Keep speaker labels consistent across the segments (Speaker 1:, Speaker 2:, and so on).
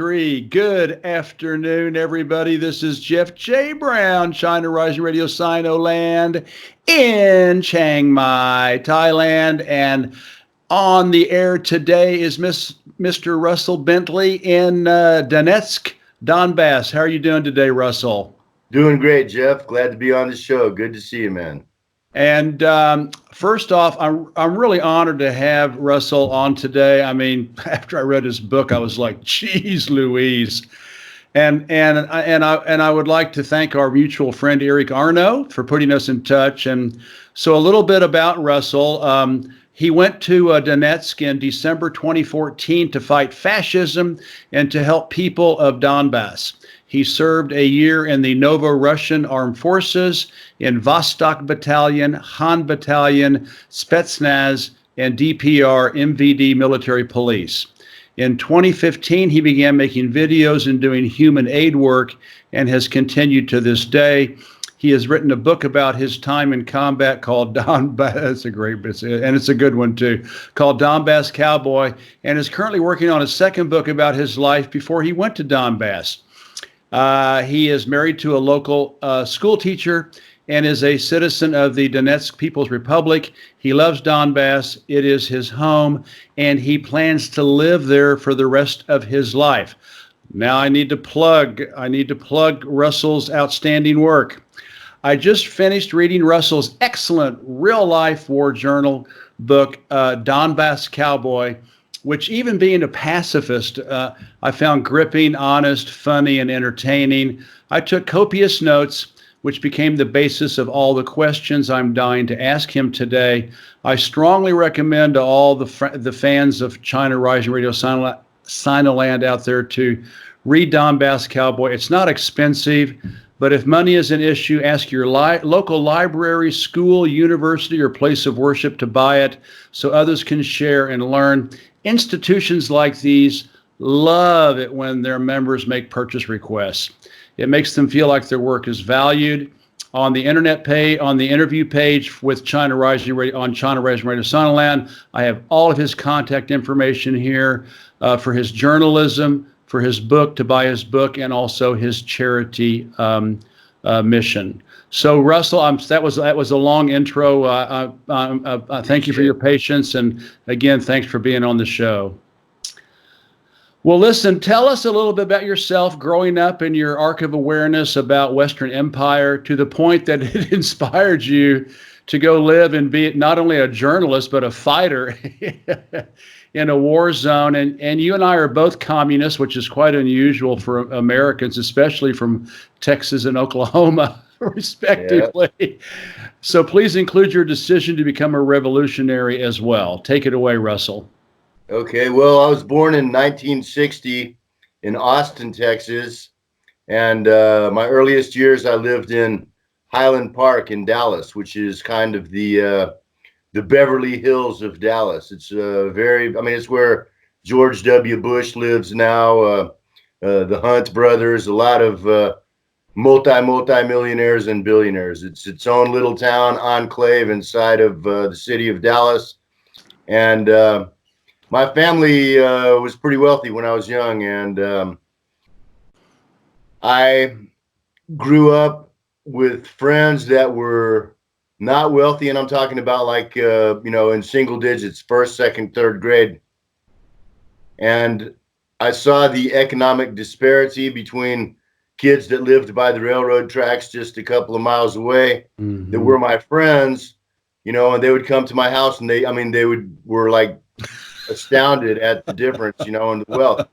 Speaker 1: Three. Good afternoon, everybody. This is Jeff J. Brown, China Rising Radio Sino Land in Chiang Mai, Thailand. And on the air today is Mr. Russell Bentley in Donetsk, Donbass. How are you doing today, Russell?
Speaker 2: Doing great, Jeff. Glad to be on the show. Good to see you, man.
Speaker 1: And first off, I'm really honored to have Russell on today. I mean, after I read his book, I was like, "Geez, Louise." And I would like to thank our mutual friend Eric Arno for putting us in touch. And so a little bit about Russell. He went to Donetsk in December 2014 to fight fascism and to help people of Donbass. He served a year in the Novo-Russian Armed Forces in Vostok Battalion, Han Battalion, Spetsnaz, and DPR MVD military police. In 2015, he began making videos and doing human aid work and has continued to this day. He has written a book about his time in combat called Donbass. That's a great book, and it's a good one too, called Donbass Cowboy, and is currently working on a second book about his life before he went to Donbass. He is married to a local school teacher and is a citizen of the Donetsk People's Republic. He loves Donbass. It is his home, and he plans to live there for the rest of his life. Now I need to plug Russell's outstanding work. I just finished reading Russell's excellent real-life war journal book, Donbass Cowboy, which, even being a pacifist, I found gripping, honest, funny, and entertaining. I took copious notes, which became the basis of all the questions I'm dying to ask him today. I strongly recommend to all the fans of China Rising Radio Sinoland out there to read Donbass Cowboy. It's not expensive, but if money is an issue, ask your local library, school, university, or place of worship to buy it so others can share and learn. Institutions like these love it when their members make purchase requests. It makes them feel like their work is valued. On the internet page, on the interview page with China Rising Radio, on China Rising Radio Sinoland, I have all of his contact information here for his journalism, for his book, to buy his book, and also his charity mission. So, Russell, that was a long intro. Thank you for your patience, and again, thanks for being on the show. Well, listen, tell us a little bit about yourself growing up and your arc of awareness about Western Empire to the point that it inspired you to go live and be not only a journalist, but a fighter in a war zone. And you and I are both communists, which is quite unusual for Americans, especially from Texas and Oklahoma, respectively. Yeah. So please include your decision to become a revolutionary as well. Take it away, Russell.
Speaker 2: Okay, well, I was born in 1960 in Austin, Texas, and my earliest years I lived in Highland Park in Dallas, which is kind of the Beverly Hills of Dallas. It's it's where George W. Bush lives now, the Hunt brothers, a lot of multi-millionaires and billionaires. It's its own little town enclave inside of the city of Dallas. And my family was pretty wealthy when I was young, and I grew up with friends that were not wealthy, and I'm talking about like, in single digits, first, second, third grade. And I saw the economic disparity between kids that lived by the railroad tracks just a couple of miles away, that were my friends, and they would come to my house, and they were like astounded at the difference, and the wealth.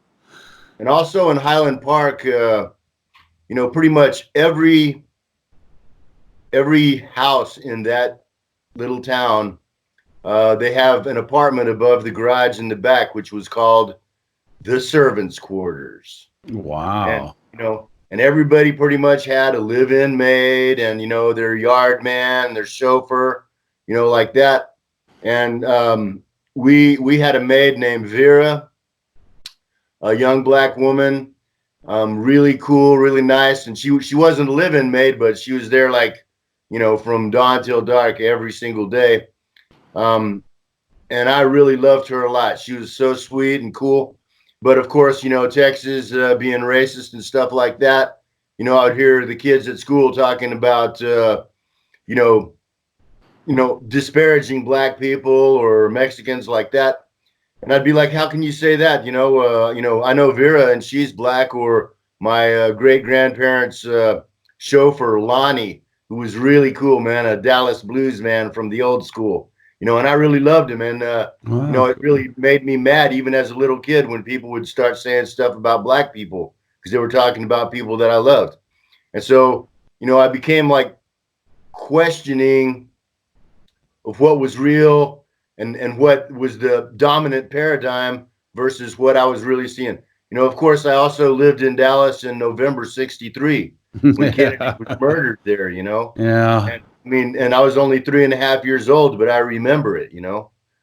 Speaker 2: And also in Highland Park, pretty much every house in that little town, they have an apartment above the garage in the back, which was called the servants' quarters.
Speaker 1: Wow.
Speaker 2: And everybody pretty much had a live-in maid and, their yard man, their chauffeur, like that. And we had a maid named Vera, a young black woman, really cool, really nice. And she wasn't a live-in maid, but she was there like, from dawn till dark every single day. And I really loved her a lot. She was so sweet and cool. But of course, Texas being racist and stuff like that, I would hear the kids at school talking about, you know, disparaging black people or Mexicans like that. And I'd be like, how can you say that? I know Vera and she's black, or my great grandparents' chauffeur, Lonnie, who was really cool, man, a Dallas blues man from the old school, and I really loved him. And,
Speaker 1: Wow.
Speaker 2: it really made me mad, even as a little kid, when people would start saying stuff about black people because they were talking about people that I loved. And so, I became like questioning of what was real and what was the dominant paradigm versus what I was really seeing. Of course, I also lived in Dallas in November '63 when Kennedy was murdered there.
Speaker 1: Yeah.
Speaker 2: And I was only 3.5 years old, but I remember it.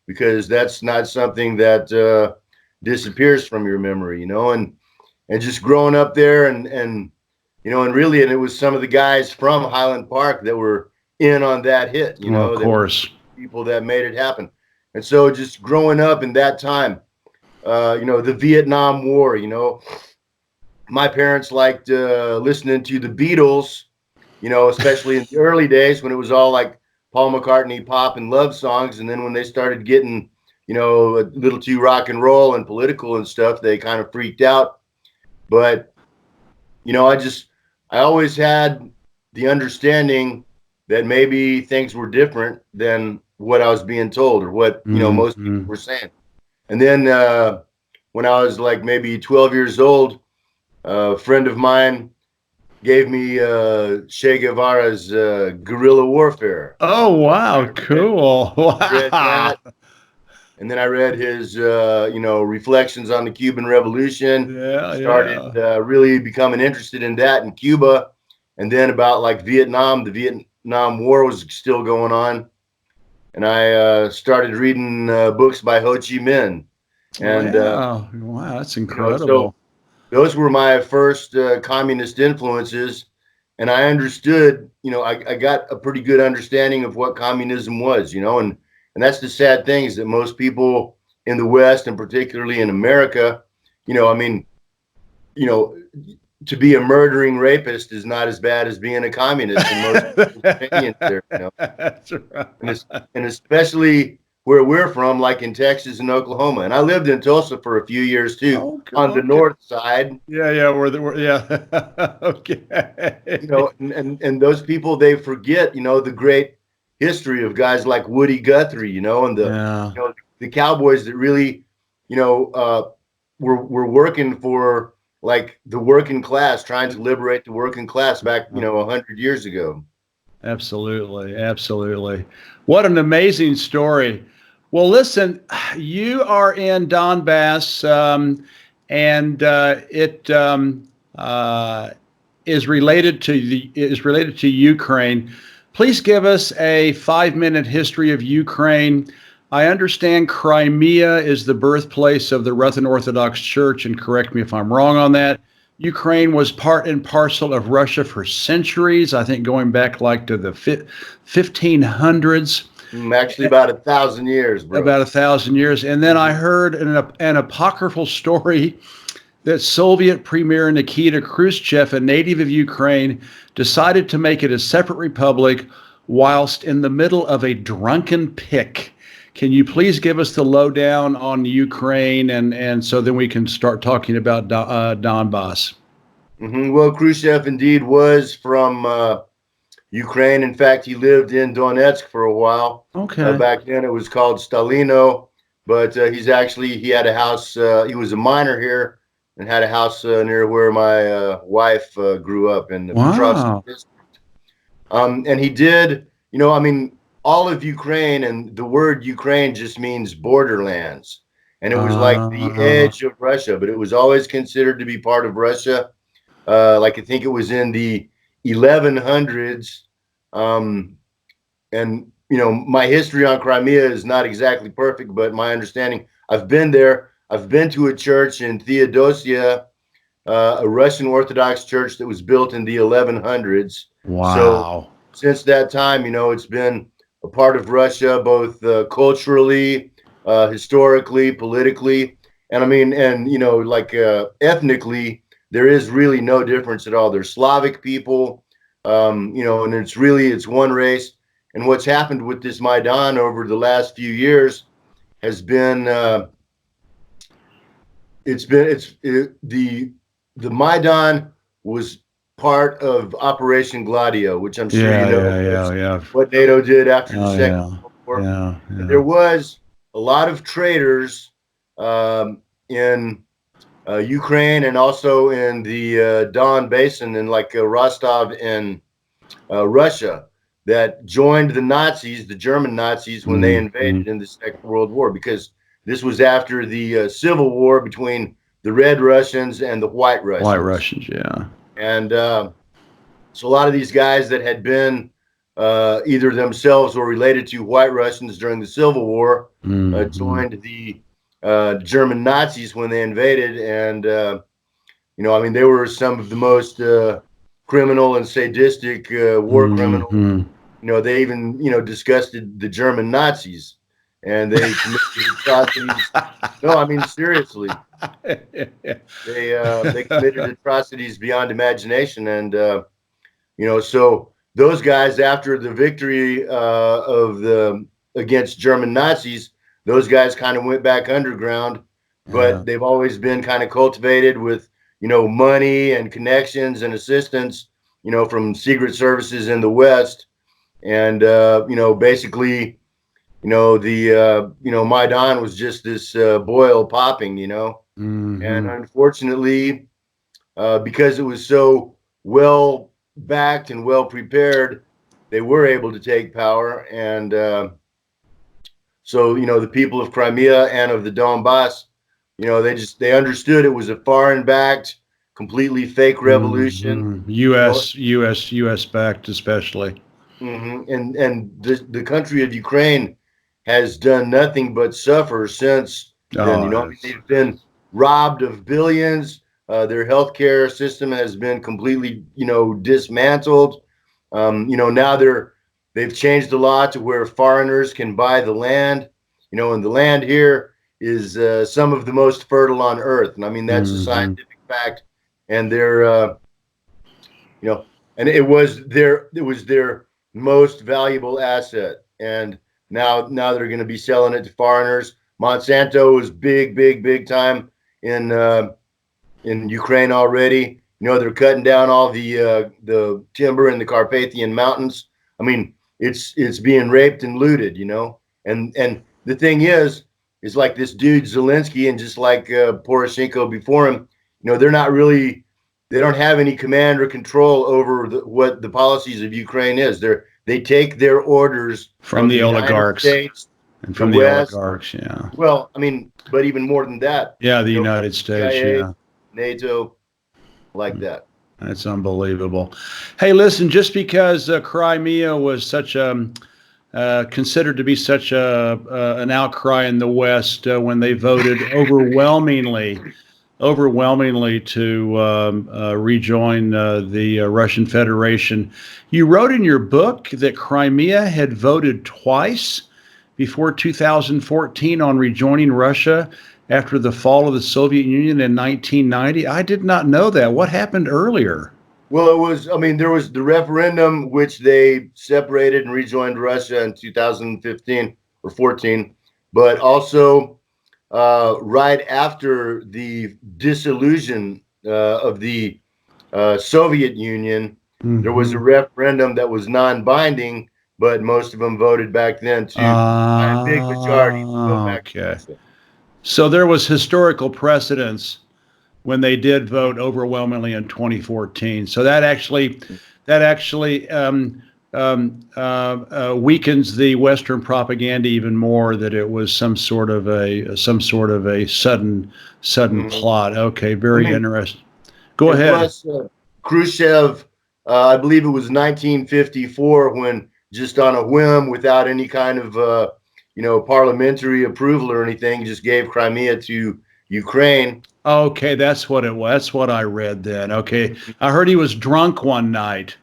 Speaker 2: Because that's not something that disappears from your memory. And just growing up there and really, and it was some of the guys from Highland Park that were in on that hit.
Speaker 1: Of course.
Speaker 2: People that made it happen. And so just growing up in that time, the Vietnam War, my parents liked listening to the Beatles, especially in the early days when it was all like Paul McCartney pop and love songs. And then when they started getting, a little too rock and roll and political and stuff, they kind of freaked out. But, I always had the understanding that maybe things were different than what I was being told or what, most people were saying. And then when I was like maybe 12 years old, a friend of mine gave me Che Guevara's Guerrilla Warfare.
Speaker 1: Oh, wow. Cool.
Speaker 2: Read
Speaker 1: Wow.
Speaker 2: that. And then I read his, reflections on the Cuban Revolution.
Speaker 1: Yeah.
Speaker 2: Started really becoming interested in that in Cuba. And then about like Vietnam, the Vietnam War was still going on. And I started reading books by Ho Chi Minh. And
Speaker 1: wow, that's incredible.
Speaker 2: So those were my first communist influences. And I understood, I got a pretty good understanding of what communism was, and that's the sad thing, is that most people in the West, and particularly in America, to be a murdering rapist is not as bad as being a communist in most people's opinions there,
Speaker 1: That's right.
Speaker 2: and especially where we're from, like in Texas and Oklahoma. And I lived in Tulsa for a few years too, on the north side.
Speaker 1: Yeah. Yeah. Okay.
Speaker 2: And those people, they forget, the great history of guys like Woody Guthrie, and the cowboys that really, were working for like the working class, trying to liberate the working class back, 100 years ago.
Speaker 1: Absolutely. Absolutely. What an amazing story. Well, listen, you are in Donbass, and it is related to Ukraine. Please give us a 5-minute history of Ukraine. I understand Crimea is the birthplace of the Russian Orthodox Church, and correct me if I'm wrong on that. Ukraine was part and parcel of Russia for centuries, I think going back like to the 1500s.
Speaker 2: Actually, about 1,000 years, bro.
Speaker 1: About 1,000 years. And then I heard an apocryphal story that Soviet Premier Nikita Khrushchev, a native of Ukraine, decided to make it a separate republic whilst in the middle of a drunken pick. Can you please give us the lowdown on Ukraine, and so then we can start talking about Donbass?
Speaker 2: Well, Khrushchev indeed was from Ukraine. In fact, he lived in Donetsk for a while.
Speaker 1: Okay.
Speaker 2: Back then it was called Stalino, but he had a house. He was a miner here and had a house near where my wife grew up in the Fundrazr district. And he did, all of Ukraine, and the word Ukraine just means borderlands. And it was like the edge of Russia, but it was always considered to be part of Russia. Like I think it was in the 1100s. And, my history on Crimea is not exactly perfect, but my understanding, I've been there. I've been to a church in Theodosia, a Russian Orthodox church that was built in the 1100s.
Speaker 1: Wow.
Speaker 2: So since that time, it's been a part of Russia, both culturally, historically, politically. And I mean, and like ethnically, there is really no difference at all. They're Slavic people, and it's one race. And what's happened with this Maidan over the last few years has been, the Maidan was part of Operation Gladio, which I'm sure what NATO did after the Second World War.
Speaker 1: Yeah.
Speaker 2: There was a lot of traitors in Ukraine and also in the Don Basin and like Rostov in Russia that joined the Nazis, the German Nazis, when they invaded in the Second World War, because this was after the civil war between the Red Russians and the White Russians.
Speaker 1: White Russians, yeah.
Speaker 2: And so a lot of these guys that had been either themselves or related to White Russians during the Civil War joined the German Nazis when they invaded. And, I mean, they were some of the most criminal and sadistic war criminals. They even, disgusted the German Nazis, and they committed atrocities. No, I mean, seriously. They committed atrocities beyond imagination. And, so those guys, after the victory against German Nazis, those guys kind of went back underground, but they've always been kind of cultivated with, money and connections and assistance, from secret services in the West. And, basically, Maidan was just this boil popping, and unfortunately, because it was so well backed and well prepared, they were able to take power. And so, the people of Crimea and of the Donbass, they understood it was a foreign backed, completely fake revolution.
Speaker 1: U.S. backed, especially.
Speaker 2: And the country of Ukraine has done nothing but suffer since then. They've been robbed of billions. Their healthcare system has been completely, dismantled. Now they've changed a lot to where foreigners can buy the land, and the land here is some of the most fertile on earth. And I mean, that's a scientific fact. And they're, and it was their most valuable asset. And now they're going to be selling it to foreigners. Monsanto is big time in Ukraine already. They're cutting down all the timber in the Carpathian Mountains. I mean, it's being raped and looted, and the thing is like this dude Zelensky, and just like Poroshenko before him, they don't have any command or control over what the policies of Ukraine is. They take their orders
Speaker 1: from the oligarchs
Speaker 2: States,
Speaker 1: and from the oligarchs. Yeah.
Speaker 2: Well, I mean, but even more than that.
Speaker 1: Yeah, the United States.
Speaker 2: CIA, NATO, like that.
Speaker 1: That's unbelievable. Hey, listen, just because Crimea was such considered to be such an outcry in the West when they voted overwhelmingly to rejoin the Russian Federation. You wrote in your book that Crimea had voted twice before 2014 on rejoining Russia after the fall of the Soviet Union in 1990. I did not know that. What happened earlier?
Speaker 2: Well, there was the referendum, which they separated and rejoined Russia in 2015 or 14, but also right after the dissolution of the Soviet Union, there was a referendum that was non-binding, but most of them voted back then to a big majority to go back.
Speaker 1: Okay. So there was historical precedence when they did vote overwhelmingly in 2014. So that actually weakens the Western propaganda even more, that it was some sort of a sudden plot. Okay, very interesting. Go ahead.
Speaker 2: Plus, Khrushchev, I believe it was 1954, when just on a whim, without any kind of parliamentary approval or anything, just gave Crimea to Ukraine.
Speaker 1: Okay, that's what it was. That's what I read then. Okay, I heard he was drunk one night,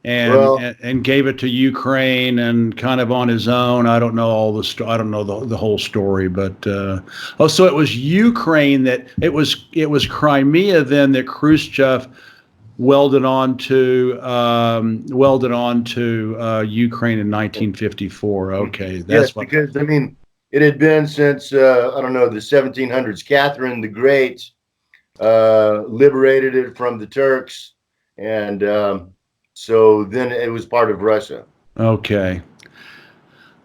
Speaker 1: and gave it to Ukraine and kind of on his own. I don't know all the I don't know the whole story, but so it was Ukraine that it was Crimea then that Khrushchev welded on to Ukraine in 1954. Okay, that's
Speaker 2: yes, because I mean it had been since I don't know, the 1700s. Catherine the Great liberated it from the Turks, and so then it was part of Russia.
Speaker 1: Okay.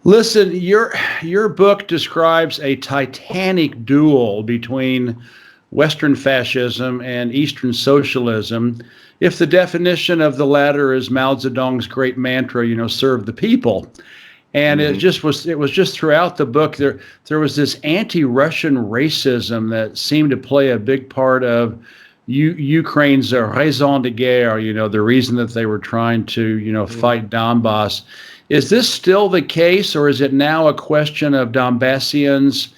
Speaker 1: Listen, your book describes a titanic duel between Western fascism and Eastern socialism. If the definition of the latter is Mao Zedong's great mantra, serve the people. And it was just throughout the book there was this anti-Russian racism that seemed to play a big part of Ukraine's raison de guerre, the reason that they were trying to, fight Donbass. Is this still the case, or is it now a question of Donbassians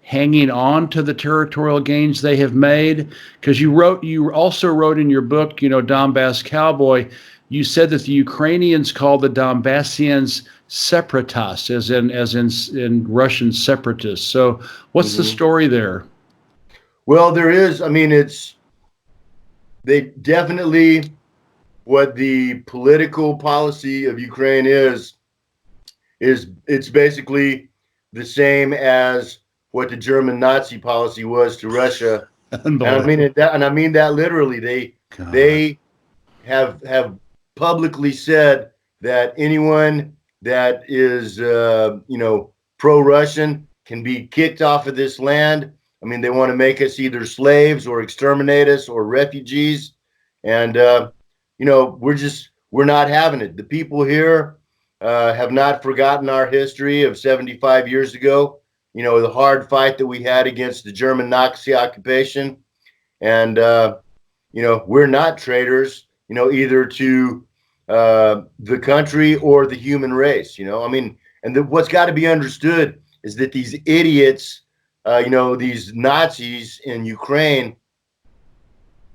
Speaker 1: hanging on to the territorial gains they have made? Because you also wrote in your book, Donbass Cowboy, you said that the Ukrainians call the Donbassians separatists, as in Russian separatists. So what's the story there?
Speaker 2: Well, there is. I mean, they definitely, what the political policy of Ukraine is it's basically the same as what the German Nazi policy was to Russia. And I mean that literally. They have publicly said that anyone that is pro-Russian can be kicked off of this land. I mean, they want to make us either slaves or exterminate us or refugees. And we're not having it. The people here have not forgotten our history of 75 years ago, the hard fight that we had against the German Nazi occupation. And, we're not traitors, either to the country or the human race, what's got to be understood is that these idiots, these Nazis in Ukraine,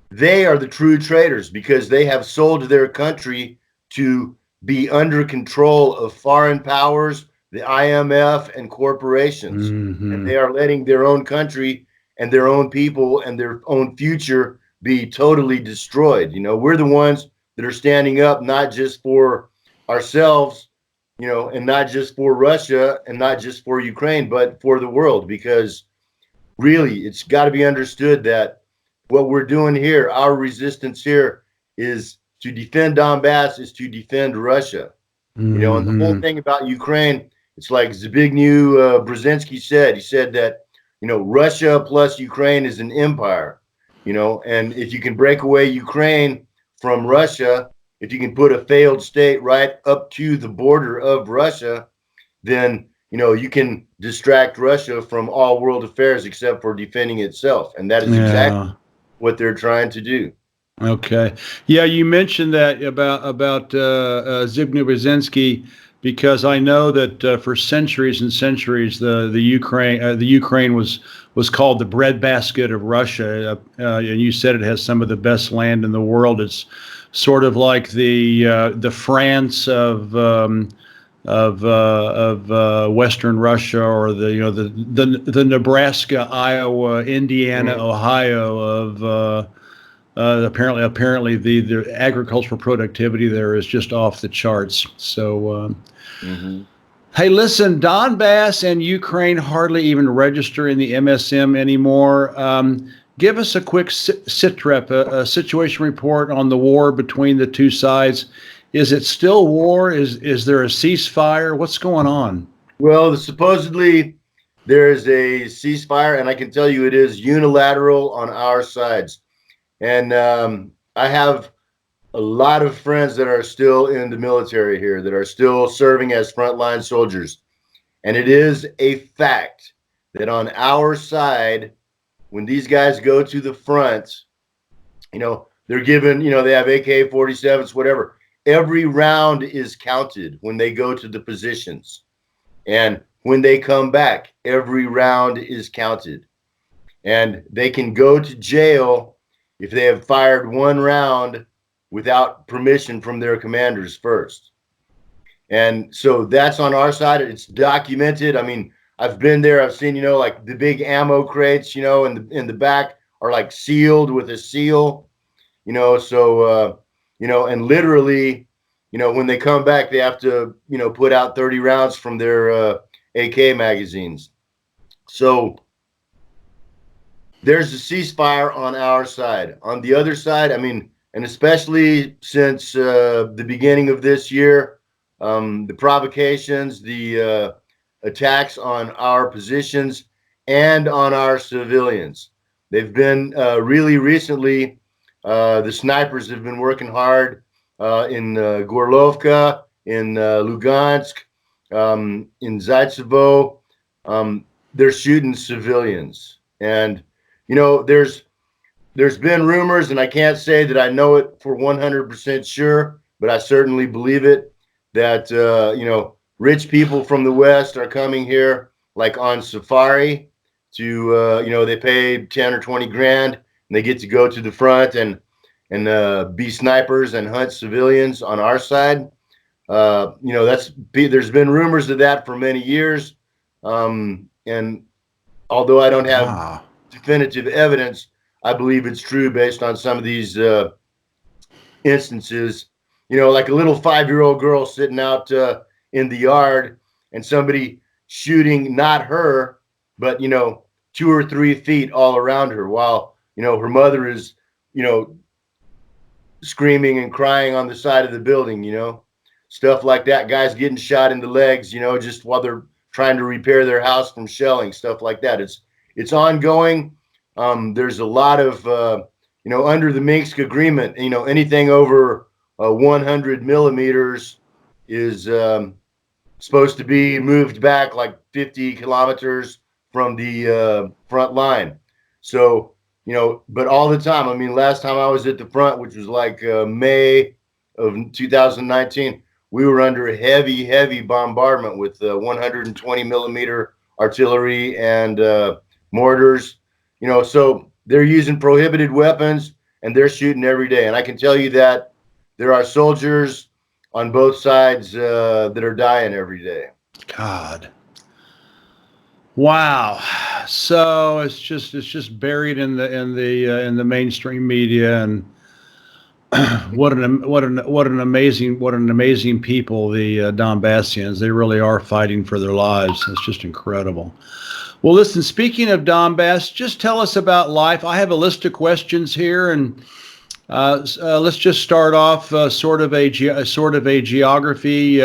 Speaker 2: they are the true traitors because they have sold their country to be under control of foreign powers, the IMF, and corporations. And they are letting their own country and their own people and their own future be totally destroyed. We're the ones that are standing up, not just for ourselves, and not just for Russia and not just for Ukraine, but for the world, because really it's got to be understood that what we're doing here, our resistance here, is to defend Donbass, is to defend Russia. And the whole thing about Ukraine, it's like Zbigniew Brzezinski said. He said that, Russia plus Ukraine is an empire, and if you can break away Ukraine from Russia, if you can put a failed state right up to the border of Russia, then, you can distract Russia from all world affairs except for defending itself. And that is exactly what they're trying to do.
Speaker 1: Okay. Yeah, you mentioned that about Zbigniew Brzezinski, because I know that for centuries and centuries the Ukraine was called the breadbasket of Russia, and you said it has some of the best land in the world. It's sort of like the France of Western Russia, or the Nebraska, Iowa, Indiana, Ohio of apparently the agricultural productivity there is just off the charts. So hey, listen, Donbass and Ukraine hardly even register in the MSM anymore. Give us a quick sitrep, a situation report on the war between the two sides. Is it still war? Is there a ceasefire? What's going on?
Speaker 2: Well, supposedly there is a ceasefire, and I can tell you it is unilateral on our sides. And I have a lot of friends that are still in the military here, that are still serving as frontline soldiers. And it is a fact that on our side, when these guys go to the front, they're given, they have AK-47s, whatever. Every round is counted when they go to the positions. And when they come back, every round is counted. And they can go to jail if they have fired one round without permission from their commanders first. And so that's on our side. It's documented. I mean, I've been there. I've seen, like the big ammo crates, in the back are like sealed with a seal, so, and literally, when they come back, they have to, put out 30 rounds from their AK magazines. So there's a ceasefire on our side. On the other side, I mean, and especially since the beginning of this year, the provocations, the attacks on our positions and on our civilians. They've been really recently, the snipers have been working hard in Gorlovka, in Lugansk, in Zaitsevo. They're shooting civilians. And, there's been rumors, and I can't say that I know it for 100% sure, but I certainly believe it, that, rich people from the West are coming here like on safari to, they pay 10 or 20 grand and they get to go to the front and be snipers and hunt civilians on our side. There's been rumors of that for many years. And although I don't have definitive evidence, I believe it's true based on some of these instances, like a little 5-year-old girl sitting out in the yard and somebody shooting, not her, but, 2 or 3 feet all around her while, her mother is, screaming and crying on the side of the building, stuff like that. Guys getting shot in the legs, just while they're trying to repair their house from shelling, stuff like that. It's ongoing. There's a lot of, under the Minsk agreement, anything over 100 millimeters is supposed to be moved back like 50 kilometers from the front line. So, but all the time, I mean, last time I was at the front, which was like May of 2019, we were under heavy bombardment with 120 millimeter artillery and mortars, so they're using prohibited weapons and they're shooting every day. And I can tell you that there are soldiers on both sides that are dying every day.
Speaker 1: God. Wow. So it's just buried in the mainstream media, and what an amazing people the Donbassians. They really are fighting for their lives. It's just incredible. Well, listen, speaking of Donbass, just tell us about life. I have a list of questions here, and let's just start off sort of a geography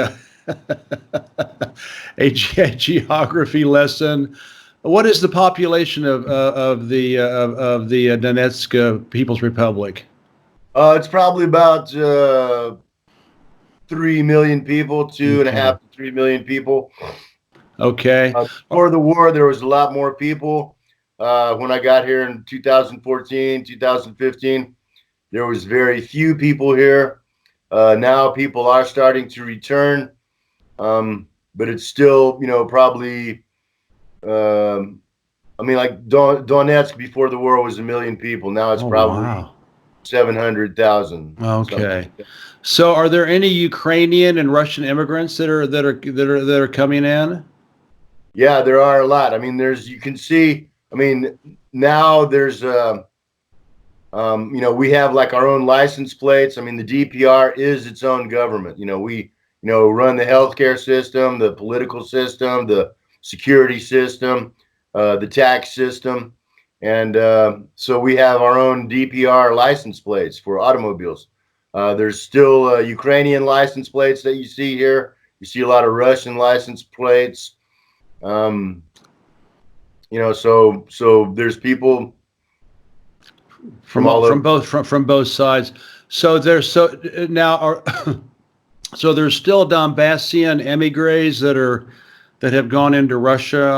Speaker 1: a geography lesson. What is the population of the Donetsk People's Republic?
Speaker 2: It's probably about 3 million people, 2.5 to 3 million people.
Speaker 1: Okay.
Speaker 2: Before the war, there was a lot more people. When I got here in 2014, 2015, there was very few people here. Now people are starting to return, but it's still, probably, like Donetsk before the war was 1 million people. Now it's probably 700,000.
Speaker 1: Okay. So are there any Ukrainian and Russian immigrants that are coming in?
Speaker 2: Yeah, there are a lot. I mean, you can see, now there's, we have like our own license plates. I mean, the DPR is its own government. We, run the healthcare system, the political system, the security system, the tax system. And so we have our own DPR license plates for automobiles. There's still Ukrainian license plates that you see here. You see a lot of Russian license plates. So there's people from
Speaker 1: both sides. So there's so there's still Donbassian emigres that have gone into Russia.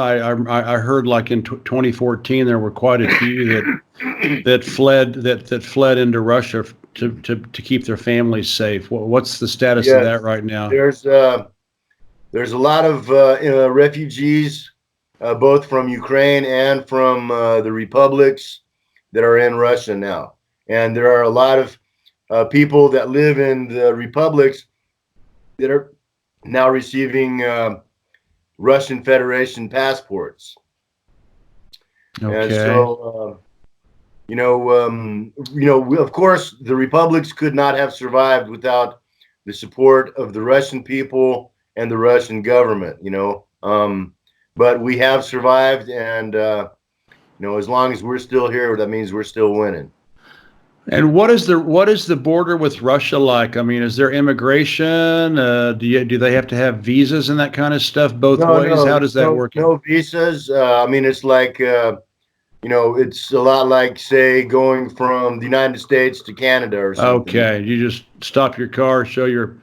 Speaker 1: I heard like in 2014 there were quite a few that fled into Russia to keep their families safe. What's the status of that right now?
Speaker 2: There's a lot of refugees, both from Ukraine and from the republics that are in Russia now. And there are a lot of people that live in the republics that are now receiving Russian Federation passports.
Speaker 1: Okay.
Speaker 2: And so, of course, the republics could not have survived without the support of the Russian people and the Russian government, but we have survived, and, as long as we're still here, that means we're still winning.
Speaker 1: And what is the border with Russia like? I mean, is there immigration? Do they have to have visas and that kind of stuff both ways? How does that work?
Speaker 2: No visas. I mean, it's like, it's a lot like, say, going from the United States to Canada or something.
Speaker 1: Okay, you just stop your car, show your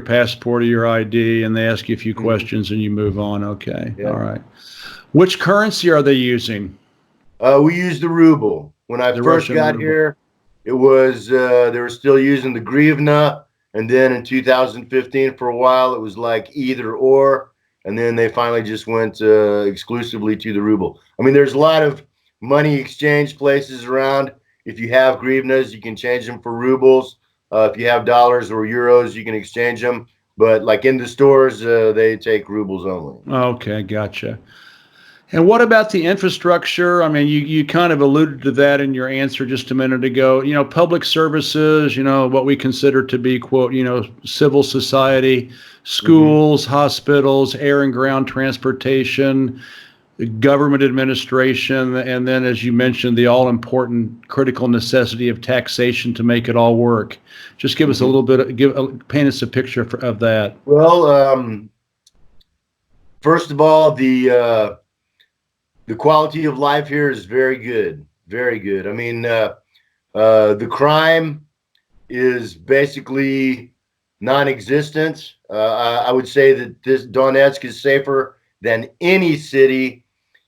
Speaker 1: passport or your ID, and they ask you a few questions, and you move on. Okay, yeah. All right. Which currency are they using?
Speaker 2: We use the ruble. When I first got here, it was they were still using the hryvnia, and then in 2015, for a while, it was like either or, and then they finally just went exclusively to the ruble. I mean, there's a lot of money exchange places around. If you have hryvnias, you can change them for rubles. If you have dollars or euros, you can exchange them. But like in the stores, they take rubles only.
Speaker 1: Okay, gotcha. And what about the infrastructure? I mean, you kind of alluded to that in your answer just a minute ago. Public services, what we consider to be, quote, civil society, schools, hospitals, air and ground transportation, government administration, and then, as you mentioned, the all-important critical necessity of taxation to make it all work. Just give us a little bit, paint us a picture of that.
Speaker 2: Well, first of all, the quality of life here is very good, very good. I mean, the crime is basically non-existent. I would say that this Donetsk is safer than any city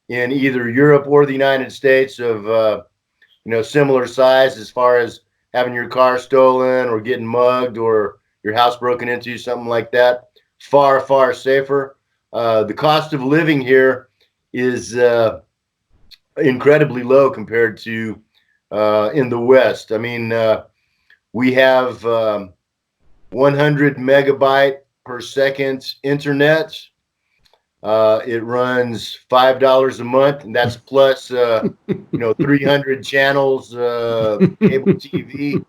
Speaker 2: in either Europe or the United States of, similar size, as far as having your car stolen or getting mugged or your house broken into, something like that. Far, far safer. The cost of living here is incredibly low compared to in the West. I mean, we have 100 megabyte per second internet. It runs $5 a month, and that's plus 300 channels, cable TV.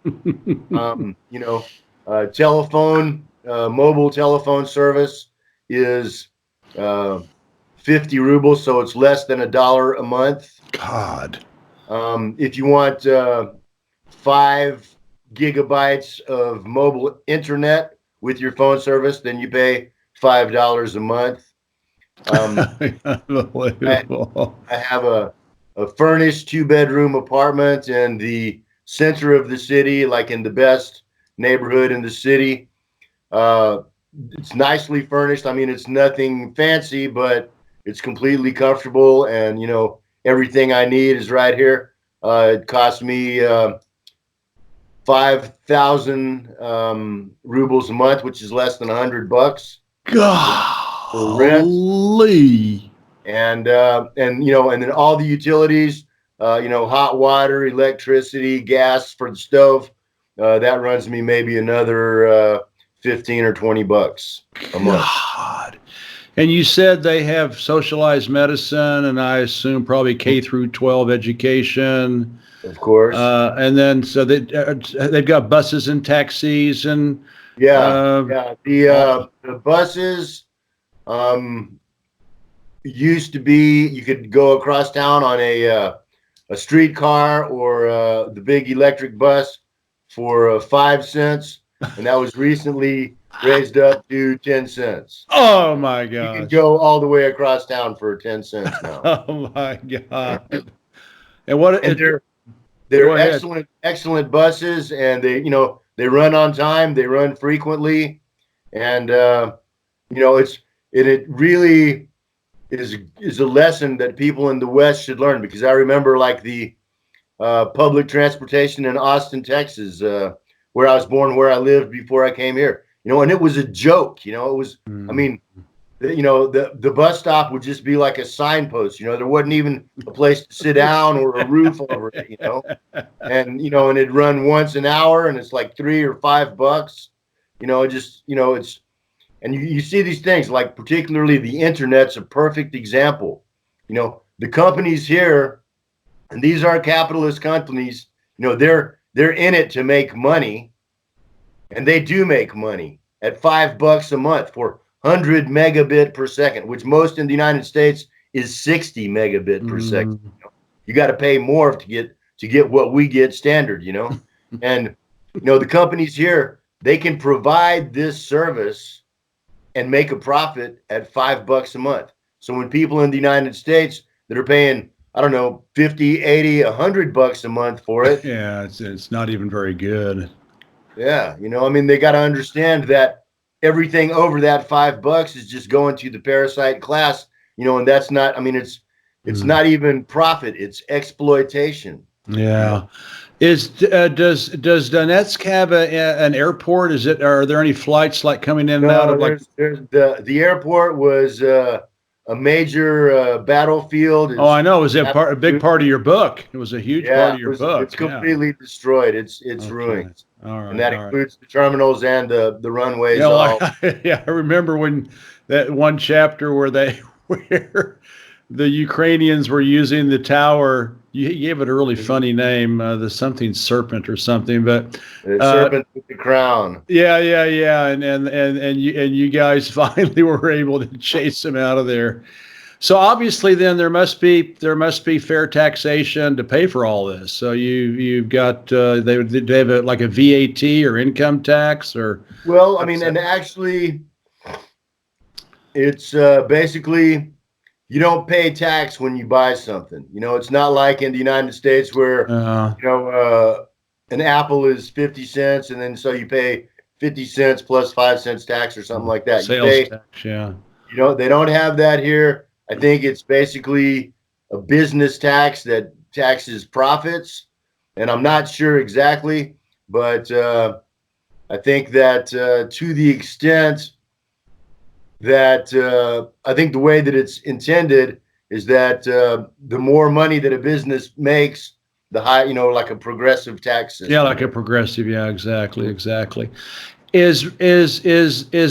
Speaker 2: Mobile telephone service is 50 rubles, so it's less than $1 a month.
Speaker 1: God.
Speaker 2: If you want 5 gigabytes of mobile internet with your phone service, then you pay $5 a month.
Speaker 1: Unbelievable.
Speaker 2: I have a furnished 2-bedroom apartment in the center of the city, like in the best neighborhood in the city. It's nicely furnished. I mean, it's nothing fancy, but it's completely comfortable, and everything I need is right here. It cost me 5,000 rubles a month, which is less than $100.
Speaker 1: Golly.
Speaker 2: And then all the utilities, hot water, electricity, gas for the stove, that runs me maybe another 15 or $20 a month.
Speaker 1: God. And you said they have socialized medicine, and I assume probably K through 12 education.
Speaker 2: Of course.
Speaker 1: And then so they've got buses and taxis and
Speaker 2: the buses used to be, you could go across town on a streetcar or the big electric bus for 5 cents, and that was recently raised up to 10 cents.
Speaker 1: Oh my God!
Speaker 2: You can go all the way across town for 10 cents now.
Speaker 1: Oh my God! And
Speaker 2: they're excellent buses, and they run on time, they run frequently, and it really is a lesson that people in the West should learn, because I remember like the public transportation in Austin, Texas, where I was born, where I lived before I came here, and it was a joke. It was, I mean, the bus stop would just be like a signpost. There wasn't even a place to sit down or a roof over it. And and it'd run once an hour, and it's like $3 or $5. It's and you see these things, like particularly the internet's a perfect example. The companies here, and these are capitalist companies. They're in it to make money, and they do make money at $5 a month for 100 megabit per second, which most in the United States is 60 megabit per second. You got to pay more to get what we get standard. And the companies here, they can provide this service and make a profit at $5 a month. So when people in the United States that are paying, I don't know, 50, 80, $100 a month for it.
Speaker 1: Yeah, it's not even very good.
Speaker 2: Yeah, they got to understand that everything over that $5 is just going to the parasite class, and that's not. It's not even profit; it's exploitation.
Speaker 1: Yeah. Does Donetsk have an airport? Are there any flights like coming in and out of like?
Speaker 2: There's the airport was a major battlefield.
Speaker 1: I know. It was a big part of your book. It was a huge part of your book.
Speaker 2: It's completely destroyed. It's ruined.
Speaker 1: All right,
Speaker 2: and that includes the terminals and the runways.
Speaker 1: I remember when that one chapter where the Ukrainians were using the tower. You gave it a really funny name, the something serpent or something, but
Speaker 2: serpent with the crown.
Speaker 1: Yeah, and you guys finally were able to chase them out of there. So obviously, then there must be fair taxation to pay for all this. So you've got they have like a VAT or income tax or.
Speaker 2: Well, and actually, it's basically. You don't pay tax when you buy something. It's not like in the United States where an apple is 50 cents, and then so you pay 50 cents plus 5 cents tax or something like that.
Speaker 1: Sales tax, yeah.
Speaker 2: They don't have that here. I think it's basically a business tax that taxes profits, and I'm not sure exactly, but I think that to the extent that I think the way that it's intended is that the more money that a business makes, the high, like a progressive tax system.
Speaker 1: Yeah, like a progressive. Yeah, exactly. Is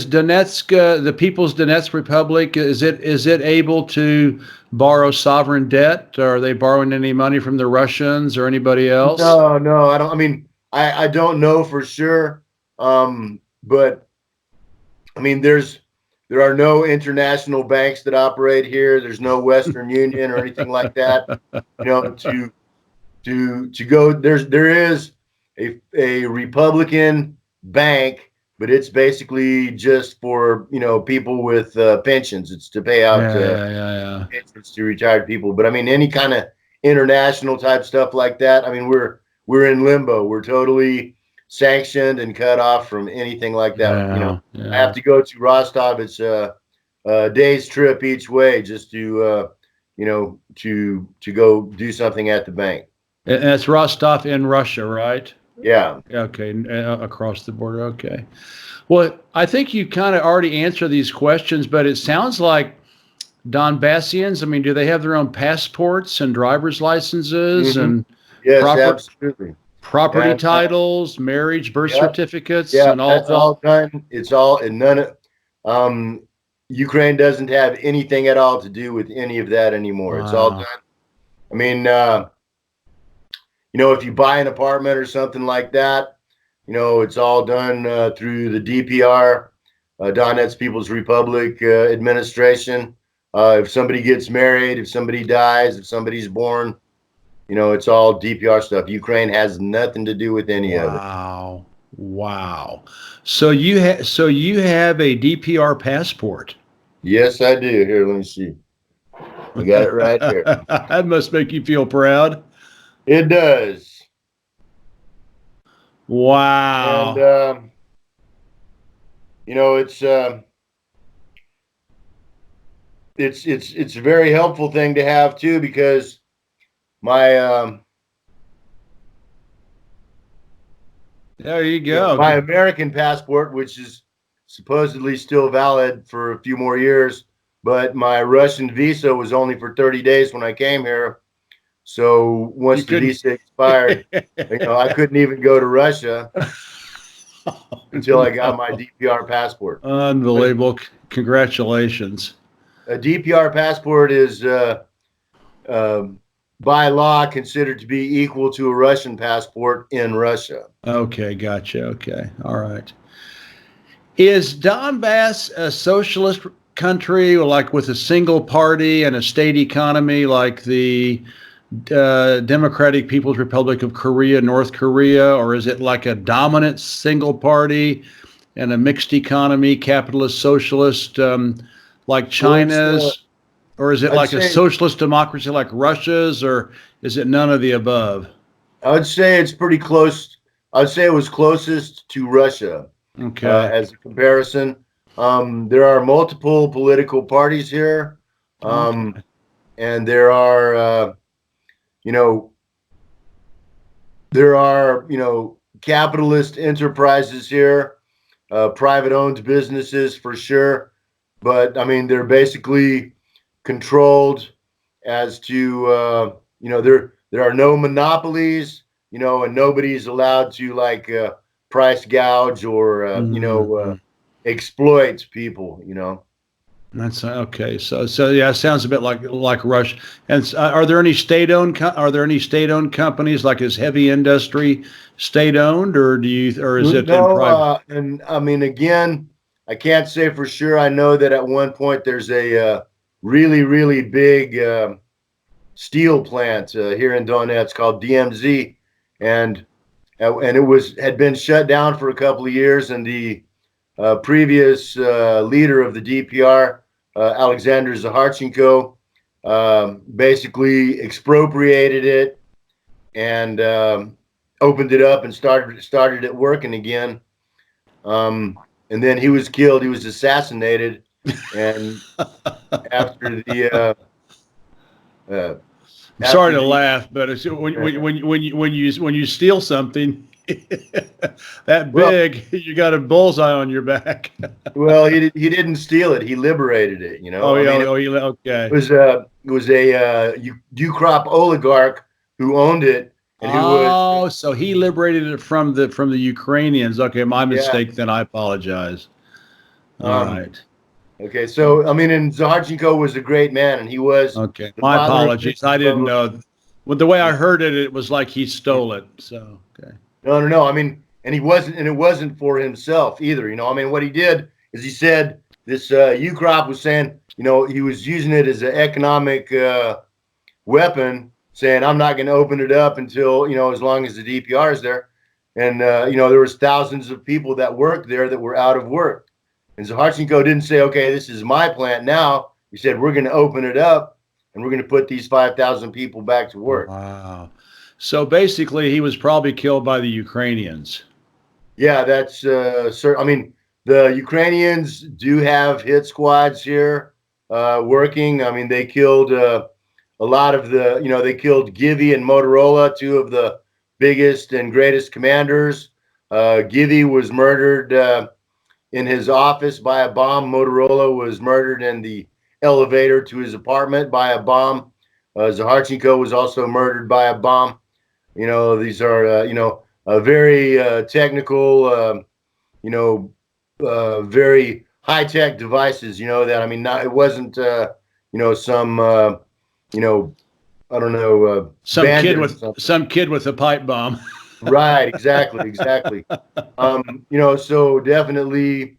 Speaker 1: Donetsk, the People's Donetsk Republic, is it able to borrow sovereign debt? Are they borrowing any money from the Russians or anybody else?
Speaker 2: No, I don't. I don't know for sure, but there are no international banks that operate here. There's no Western Union or anything like that. To go there is a Republican bank, but it's basically just for people with pensions. It's to pay out pensions to retired people. But any kind of international type stuff like that. We're in limbo. We're totally sanctioned and cut off from anything like that. I have to go to Rostov. It's a day's trip each way just to to go do something at the bank.
Speaker 1: And that's Rostov in Russia, right?
Speaker 2: Yeah.
Speaker 1: Okay, across the border. Okay. Well, I think you kind of already answered these questions, but it sounds like Donbassians, do they have their own passports and driver's licenses and
Speaker 2: yes, absolutely.
Speaker 1: Property titles, marriage, birth certificates,
Speaker 2: and all that's all done. It's all and none of Ukraine doesn't have anything at all to do with any of that anymore. Wow. It's all done. If you buy an apartment or something like that, it's all done through the DPR, Donetsk People's Republic administration. If somebody gets married, if somebody dies, if somebody's born, it's all DPR stuff. Ukraine has nothing to do with any of it.
Speaker 1: Wow. So you have a DPR passport?
Speaker 2: Yes, I do. Here, let me see. I got it right here.
Speaker 1: That must make you feel proud.
Speaker 2: It does.
Speaker 1: Wow.
Speaker 2: And it's a very helpful thing to have too, because my
Speaker 1: there you go.
Speaker 2: My American passport, which is supposedly still valid for a few more years, but my Russian visa was only for 30 days when I came here. So once the visa expired, I couldn't even go to Russia until I got my DPR passport.
Speaker 1: Unbelievable. Congratulations.
Speaker 2: A DPR passport is by law considered to be equal to a Russian passport in Russia.
Speaker 1: Okay, gotcha. Okay, all right. Is Donbass a socialist country, like with a single party and a state economy, like the Democratic People's Republic of Korea, North Korea, or is it like a dominant single party and a mixed economy, capitalist, socialist, like China's? Or is it like a socialist democracy like Russia's, or is it none of the above?
Speaker 2: I would say it's pretty close. I'd say it was closest to Russia.
Speaker 1: Okay.
Speaker 2: As a comparison, there are multiple political parties here,
Speaker 1: Okay.
Speaker 2: and there are, capitalist enterprises here, private-owned businesses for sure. But I mean, they're basically controlled as to there are no monopolies, and nobody's allowed to price gouge or exploit people.
Speaker 1: That's okay. So yeah, it sounds a bit like Russia. And are there any state-owned companies, like is heavy industry state-owned, or is it in private?
Speaker 2: And I mean, again, I can't say for sure. I know that at one point there's a really, really big steel plant here in Donetsk called DMZ, and it had been shut down for a couple of years, and the previous leader of the DPR, Alexander Zaharchenko, basically expropriated it and opened it up and started it working again. And then he was killed. He was assassinated. And after the
Speaker 1: I'm sorry to laugh, but it's, when you steal something that big, you got a bullseye on your back.
Speaker 2: Well, he didn't steal it. He liberated it.
Speaker 1: Oh, yeah. Okay.
Speaker 2: It was a Ukrop oligarch who owned it.
Speaker 1: And so he liberated it from the Ukrainians. Okay, my mistake. Then I apologize. All right.
Speaker 2: Okay, so I mean, and Zaharchenko was a great man, and he was.
Speaker 1: Okay, my apologies. I didn't know. Well, the way I heard it, it was like he stole it. So okay.
Speaker 2: No. I mean, and he wasn't, and it wasn't for himself either. I mean, what he did is he said this Ukrop was saying, he was using it as an economic weapon, saying I'm not going to open it up until as long as the DPR is there, and there was thousands of people that worked there that were out of work. And Zaharchenko didn't say, okay, this is my plant now. He said, we're going to open it up and we're going to put these 5,000 people back to work.
Speaker 1: Wow. So basically, he was probably killed by the Ukrainians.
Speaker 2: Yeah, that's I mean, the Ukrainians do have hit squads here working. I mean, they killed a lot of they killed Givy and Motorola, two of the biggest and greatest commanders. Givy was murdered in his office by a bomb. Motorola was murdered in the elevator to his apartment by a bomb. Zaharchenko was also murdered by a bomb. These are, very technical, very high-tech devices, that, I mean, it wasn't, some, I don't know.
Speaker 1: Some kid with a pipe bomb.
Speaker 2: Right, exactly. So definitely,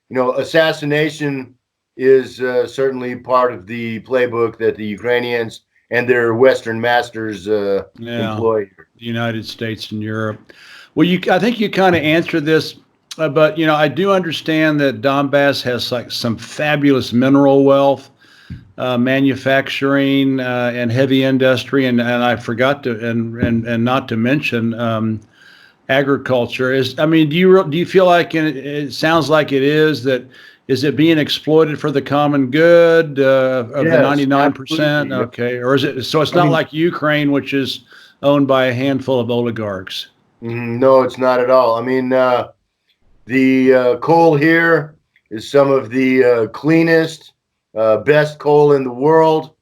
Speaker 2: assassination is certainly part of the playbook that the Ukrainians and their Western masters employ.
Speaker 1: The United States and Europe. Well, I think you kind of answered this, but I do understand that Donbass has like some fabulous mineral wealth. Manufacturing and heavy industry, and I forgot to and not to mention agriculture. Do you feel like it sounds like it is that? Is it being exploited for the common good of the 99%? Okay, or is it? So it's not like Ukraine, which is owned by a handful of oligarchs.
Speaker 2: No, it's not at all. I mean, the coal here is some of the cleanest, best coal in the world.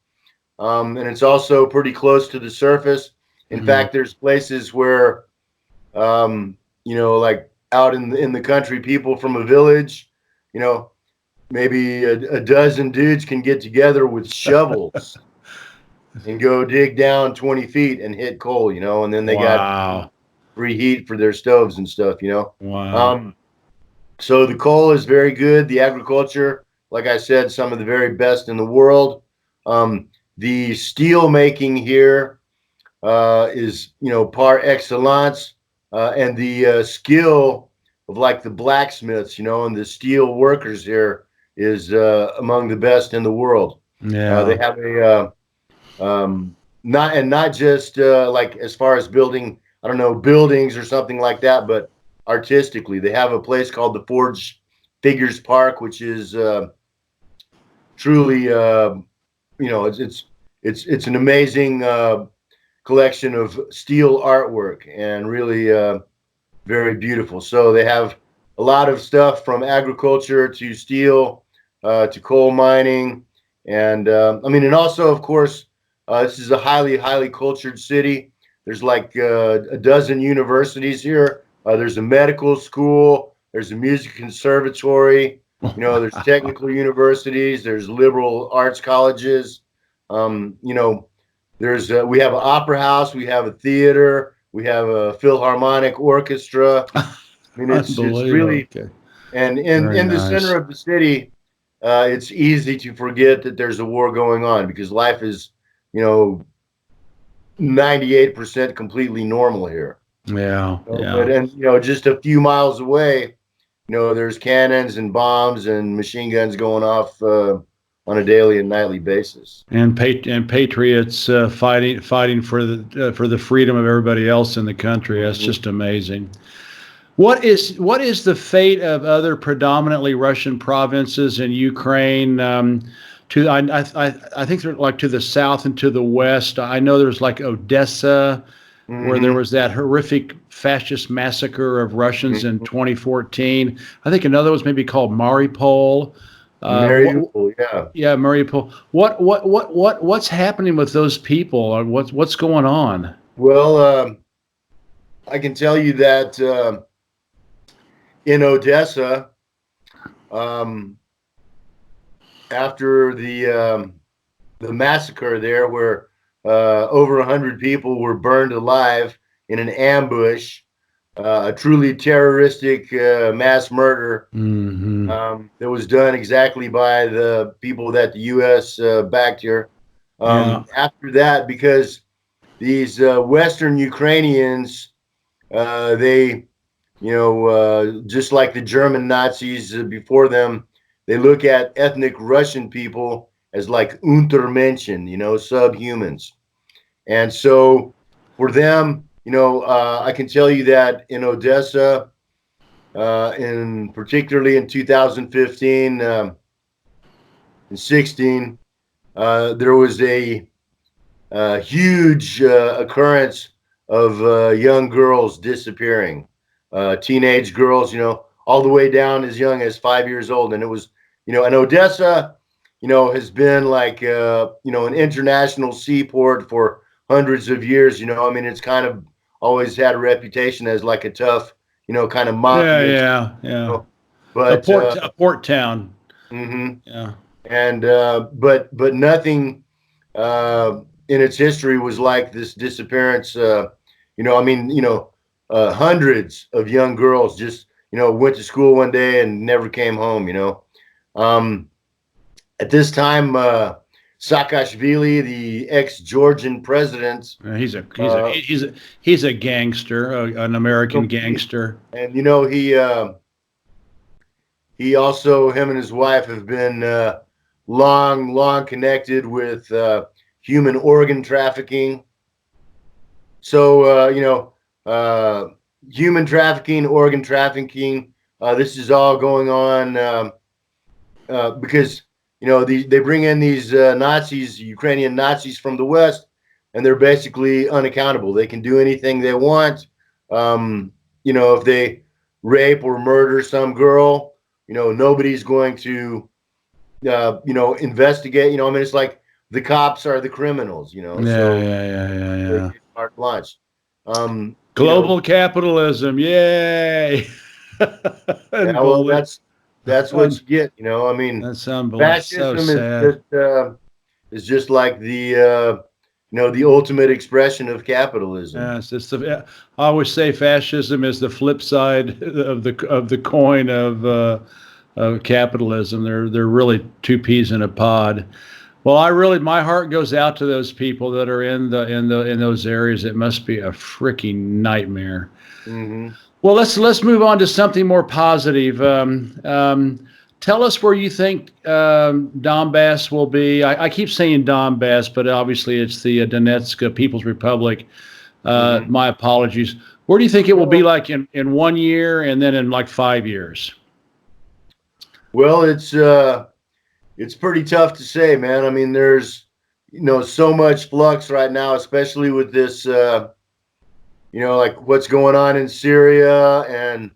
Speaker 2: And it's also pretty close to the surface. In fact, there's places where, like out in the country, people from a village, maybe a dozen dudes can get together with shovels and go dig down 20 feet and hit coal, and then they got free heat for their stoves and stuff,
Speaker 1: Wow.
Speaker 2: So the coal is very good. The agriculture, like I said, some of the very best in the world. The steel making here is, par excellence, and the skill of like the blacksmiths, and the steel workers here is among the best in the world.
Speaker 1: Yeah.
Speaker 2: They have a not just like as far as building, I don't know, buildings or something like that, but artistically, they have a place called the Forge Figures Park, which is truly, it's an amazing collection of steel artwork and really very beautiful. So they have a lot of stuff from agriculture to steel to coal mining, and and also, of course, this is a highly cultured city. There's like a dozen universities here. There's a medical school. There's a music conservatory. There's technical universities. There's liberal arts colleges. There's we have an opera house. We have a theater. We have a philharmonic orchestra. I mean, it's really, and in the center of the city, it's easy to forget that there's a war going on because life is, 98% completely normal here.
Speaker 1: Yeah.
Speaker 2: But just a few miles away, there's cannons and bombs and machine guns going off on a daily and nightly basis.
Speaker 1: And patriots fighting for the freedom of everybody else in the country. That's just amazing. What is the fate of other predominantly Russian provinces in Ukraine? I think they're like to the south and to the west. I know there's like Odessa, where there was that horrific fascist massacre of Russians in 2014. I think another was maybe called Mariupol.
Speaker 2: Mariupol,
Speaker 1: yeah, Mariupol. What's happening with those people? What's going on?
Speaker 2: Well, I can tell you that in Odessa, after the massacre there, where over 100 people were burned alive in an ambush, a truly terroristic mass murder that was done exactly by the people that the U.S. backed here. After that, because these Western Ukrainians, they, just like the German Nazis before them, they look at ethnic Russian people as like Untermenschen, subhumans. And so for them, I can tell you that in Odessa, particularly in 2015 and 16, there was a huge occurrence of young girls disappearing, teenage girls, all the way down as young as 5 years old. And it was, and Odessa, has been like, an international seaport for hundreds of years. It's kind of always had a reputation as like a tough, kind of mafia.
Speaker 1: Yeah.
Speaker 2: But
Speaker 1: a port town.
Speaker 2: Yeah. And but nothing in its history was like this disappearance. Hundreds of young girls just, went to school one day and never came home. At this time, Saakashvili, the ex-Georgian president,
Speaker 1: he's a gangster, an American gangster,
Speaker 2: and he also, him and his wife have been long connected with human organ trafficking. So human trafficking, organ trafficking, this is all going on because they bring in these Nazis, Ukrainian Nazis from the West, and they're basically unaccountable. They can do anything they want. If they rape or murder some girl, nobody's going to, investigate. I mean, it's like the cops are the criminals.
Speaker 1: Yeah,
Speaker 2: So they
Speaker 1: yeah.
Speaker 2: get carte blanche.
Speaker 1: Global capitalism, yay!
Speaker 2: Yeah, well,
Speaker 1: Unbelievable.
Speaker 2: that's what you get. I mean,
Speaker 1: That's unbelievable. So
Speaker 2: fascism
Speaker 1: sad.
Speaker 2: is just like the ultimate expression of capitalism.
Speaker 1: Yes, I always say fascism is the flip side of the coin of capitalism. They're really two peas in a pod. Well, my heart goes out to those people that are in those areas. It must be a freaking nightmare.
Speaker 2: Hmm.
Speaker 1: Well, let's move on to something more positive. Tell us where you think Donbass will be. I keep saying Donbass, but obviously it's the Donetsk People's Republic.
Speaker 2: Hmm.
Speaker 1: My apologies. Where do you think it will be
Speaker 2: Well,
Speaker 1: like in 1 year and then in like 5 years?
Speaker 2: well, it's pretty tough to say, man. I mean, there's so much flux right now, especially with this like what's going on in Syria, and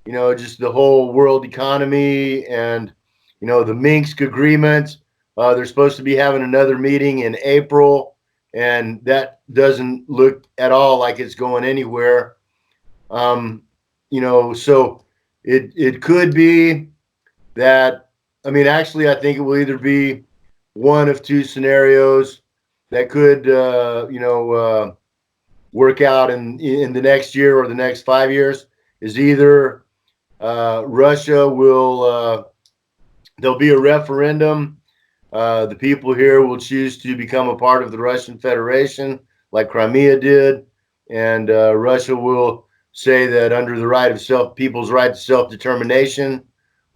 Speaker 2: just the whole world economy, and the Minsk agreement. They're supposed to be having another meeting in April, and that doesn't look at all like it's going anywhere. Um, so it could be that. I mean, actually, I think it will either be one of two scenarios that could, work out in the next year or the next 5 years. Is either Russia will there'll be a referendum. The people here will choose to become a part of the Russian Federation, like Crimea did, and Russia will say that under the right of people's right to self-determination,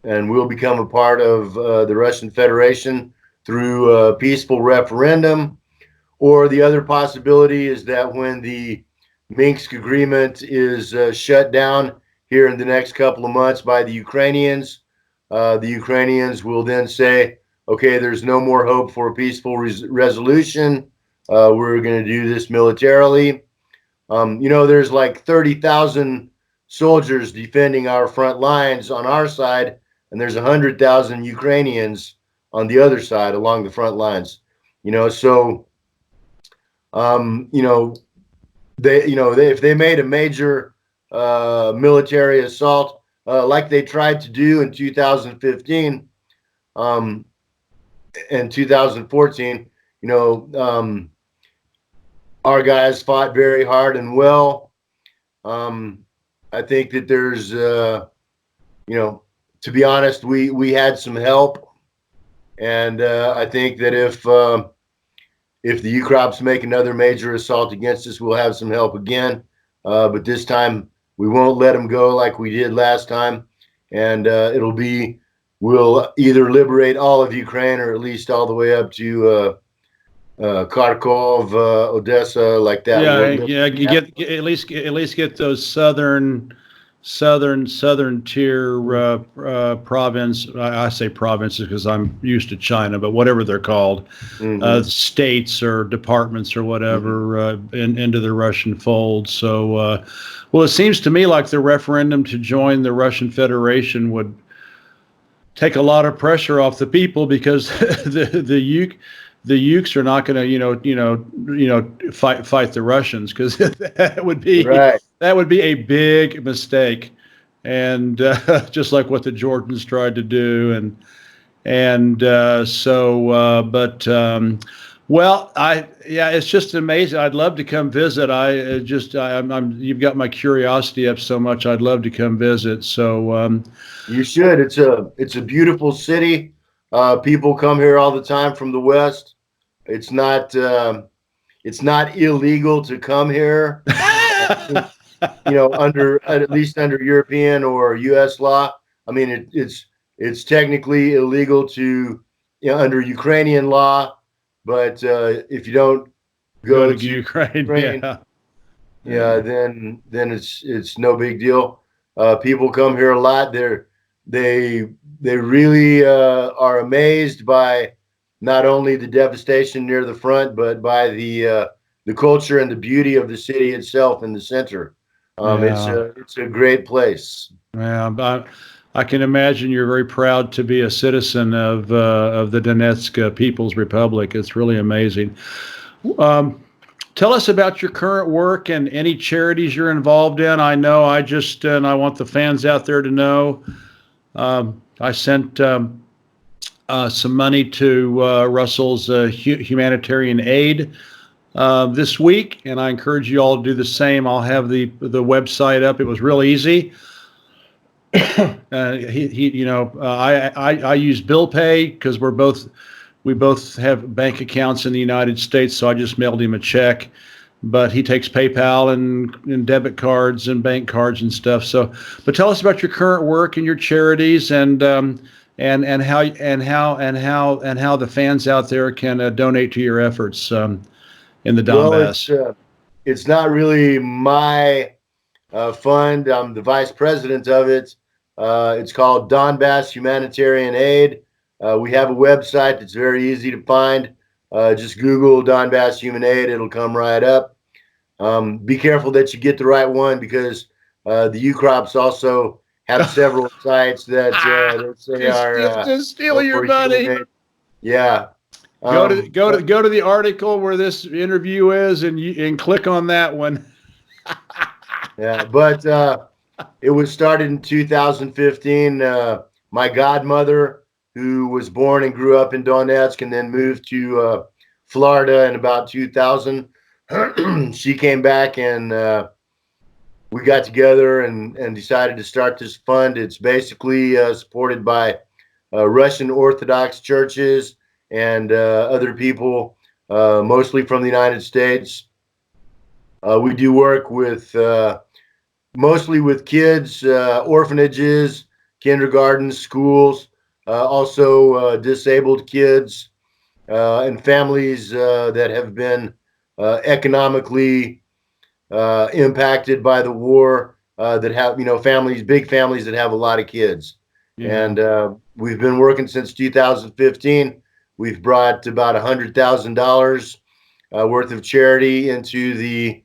Speaker 2: and we'll become a part of the Russian Federation through a peaceful referendum. Or the other possibility is that when the Minsk agreement is shut down here in the next couple of months by the Ukrainians will then say, okay, there's no more hope for a peaceful resolution. We're going to do this militarily. There's like 30,000 soldiers defending our front lines on our side, and there's 100,000 Ukrainians on the other side along the front lines. So um, you know, if they made a major military assault like they tried to do in 2015 um, and 2014, our guys fought very hard and well. I think that there's, to be honest, we had some help, and I think that if the Ukrops make another major assault against us, we'll have some help again. But this time we won't let them go like we did last time. And we'll either liberate all of Ukraine or at least all the way up to Kharkov, Odessa, like that.
Speaker 1: Yeah, yeah. You get at least get those southern tier province. I say provinces because I'm used to China, but whatever they're called, states or departments or whatever, into the Russian fold. So, well, it seems to me like the referendum to join the Russian Federation would take a lot of pressure off the people because the Ukes are not going to fight the Russians because that would be
Speaker 2: right.
Speaker 1: a big mistake, and just like what the Jordans tried to do, well, it's just amazing. I'd love to come visit. You've got my curiosity up so much. I'd love to come visit. So
Speaker 2: You should. It's a beautiful city. People come here all the time from the West. It's not illegal to come here. At least under European or U.S. law. I mean, it's technically illegal to under Ukrainian law, but if you don't
Speaker 1: go
Speaker 2: go
Speaker 1: to
Speaker 2: to
Speaker 1: Ukraine,
Speaker 2: Ukraine,
Speaker 1: yeah.
Speaker 2: then it's no big deal. People come here a lot. They really are amazed by not only the devastation near the front, but by the culture and the beauty of the city itself in the center.
Speaker 1: Yeah.
Speaker 2: It's a great place.
Speaker 1: Yeah, I can imagine you're very proud to be a citizen of the Donetsk People's Republic. It's really amazing. Um, Tell us about your current work and any charities you're involved in. I know and I want the fans out there to know, I sent some money to Russell's humanitarian aid this week, and I encourage you all to do the same. I'll have the website up. It was real easy. I use bill pay because we both have bank accounts in the United States, so I just mailed him a check. But he takes PayPal and debit cards and bank cards and stuff. So, but tell us about your current work and your charities and how the fans out there can donate to your efforts in the Donbass.
Speaker 2: Well, it's not really my fund. I'm the vice president of it. It's called Donbass Humanitarian Aid. We have a website that's very easy to find. Just Google Donbass Human Aid. It'll come right up. Be careful that you get the right one because the UCROPs also have several sites that say are
Speaker 1: just steal your money.
Speaker 2: Yeah.
Speaker 1: Go to the article where this interview is and click on that one.
Speaker 2: Yeah, but it was started in 2015. My godmother, who was born and grew up in Donetsk and then moved to Florida in about 2000, she came back and we got together and decided to start this fund. It's basically supported by Russian Orthodox churches and other people, mostly from the United States. We do work with mostly with kids, orphanages, kindergartens, schools, also disabled kids and families that have been economically impacted by the war, that have, big families that have a lot of kids. Yeah. And we've been working since 2015. We've brought about $100,000 worth of charity into the